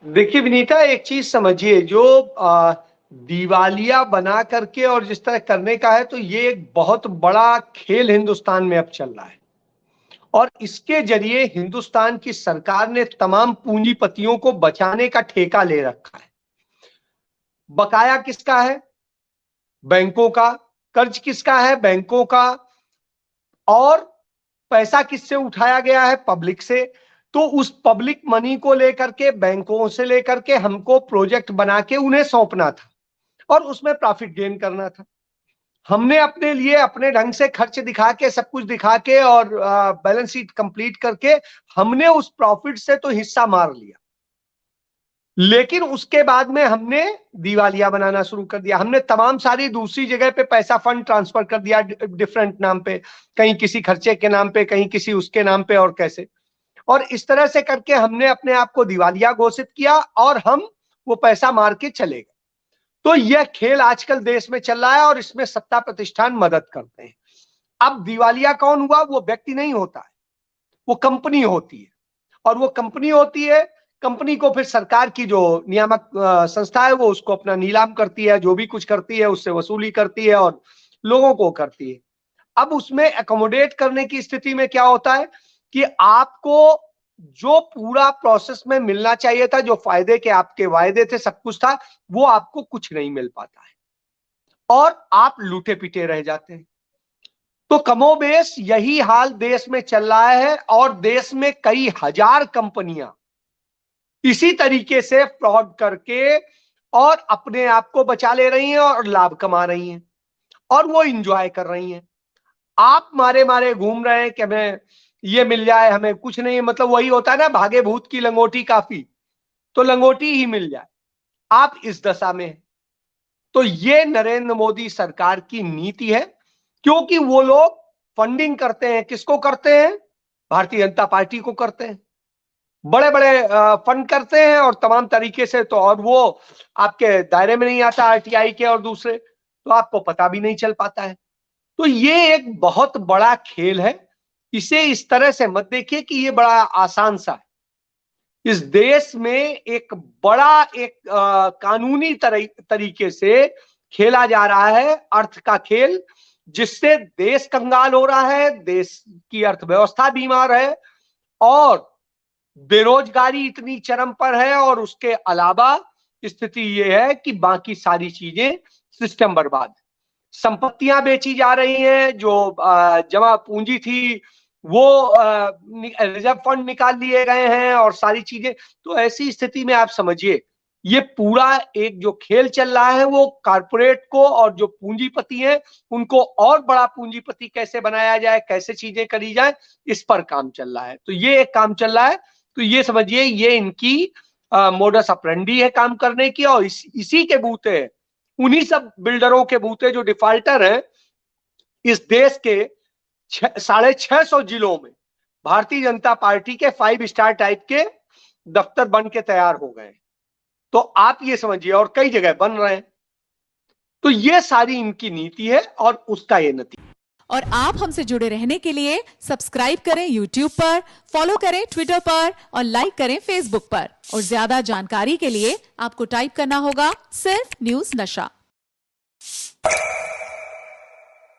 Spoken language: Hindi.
देखिए विनीता, एक चीज समझिए, जो दिवालिया बना करके और जिस तरह करने का है, तो ये एक बहुत बड़ा खेल हिंदुस्तान में अब चल रहा है। और इसके जरिए हिंदुस्तान की सरकार ने तमाम पूंजीपतियों को बचाने का ठेका ले रखा है। बकाया किसका है? बैंकों का। कर्ज किसका है? बैंकों का। और पैसा किससे उठाया गया है? पब्लिक से। तो उस पब्लिक मनी को लेकर के, बैंकों से लेकर के हमको प्रोजेक्ट बना के उन्हें सौंपना था और उसमें प्रॉफिट गेन करना था। हमने अपने लिए अपने ढंग से खर्च दिखा के, सब कुछ दिखा के और बैलेंस शीट कंप्लीट करके हमने उस प्रॉफिट से तो हिस्सा मार लिया। लेकिन उसके बाद में हमने दिवालिया बनाना शुरू कर दिया। हमने तमाम सारी दूसरी जगह पे पैसा फंड ट्रांसफर कर दिया, डिफरेंट नाम पे, कहीं किसी खर्चे के नाम पे, कहीं किसी उसके नाम पे, और कैसे। और इस तरह से करके हमने अपने आप को दिवालिया घोषित किया और हम वो पैसा मार के चले गए। तो यह खेल आजकल देश में चल रहा है और इसमें सत्ता प्रतिष्ठान मदद करते हैं। अब दिवालिया कौन हुआ? वो व्यक्ति नहीं होता है, वो कंपनी होती है। और वो कंपनी होती है, कंपनी को फिर सरकार की जो नियामक संस्था है वो उसको अपना नीलाम करती है, जो भी कुछ करती है उससे वसूली करती है और लोगों को करती है। अब उसमें एकोमोडेट करने की स्थिति में क्या होता है कि आपको जो पूरा प्रोसेस में मिलना चाहिए था, जो फायदे के आपके वायदे थे, सब कुछ था, वो आपको कुछ नहीं मिल पाता है और आप लूटे पीटे रह जाते हैं। तो कमोबेश यही हाल देश में चल रहा है और देश में कई हजार कंपनियां इसी तरीके से फ्रॉड करके और अपने आप को बचा ले रही हैं और लाभ कमा रही हैं और वो इंजॉय कर रही हैं। आप मारे मारे घूम रहे हैं कि हमें ये मिल जाए, हमें कुछ नहीं, मतलब वही होता है ना, भागे भूत की लंगोटी काफी, तो लंगोटी ही मिल जाए। आप इस दशा में हैं। तो ये नरेंद्र मोदी सरकार की नीति है, क्योंकि वो लोग फंडिंग करते हैं। किसको करते हैं? भारतीय जनता पार्टी को करते हैं। बड़े बड़े फंड करते हैं और तमाम तरीके से, तो और वो आपके दायरे में नहीं आता, आरटीआई के और दूसरे, तो आपको पता भी नहीं चल पाता है। तो ये एक बहुत बड़ा खेल है। इसे इस तरह से मत देखिए कि ये बड़ा आसान सा है। इस देश में एक बड़ा एक कानूनी तरीके से खेला जा रहा है अर्थ का खेल, जिससे देश कंगाल हो रहा है, देश की अर्थव्यवस्था बीमार है और बेरोजगारी इतनी चरम पर है। और उसके अलावा स्थिति यह है कि बाकी सारी चीजें, सिस्टम बर्बाद, संपत्तियां बेची जा रही हैं, जो जमा पूंजी थी वो रिजर्व फंड निकाल लिए गए हैं और सारी चीजें। तो ऐसी स्थिति में आप समझिए, ये पूरा एक जो खेल चल रहा है वो कारपोरेट को और जो पूंजीपति हैं उनको और बड़ा पूंजीपति कैसे बनाया जाए, कैसे चीजें करी जाए, इस पर काम चल रहा है। तो ये एक काम चल रहा है। तो ये समझिए, ये इनकी मोडस ऑपरेंडी है काम करने की। और इसी के बूते, उन्हीं सब बिल्डरों के बूते जो डिफाल्टर हैं, इस देश के 650 जिलों में भारतीय जनता पार्टी के 5 स्टार टाइप के दफ्तर बन के तैयार हो गए। तो आप ये समझिए, और कई जगह बन रहे हैं। तो ये सारी इनकी नीति है और उसका ये नतीजा। और आप हमसे जुड़े रहने के लिए सब्सक्राइब करें YouTube पर, फॉलो करें ट्विटर पर और लाइक करें Facebook पर। और ज्यादा जानकारी के लिए आपको टाइप करना होगा सिर्फ न्यूज नशा।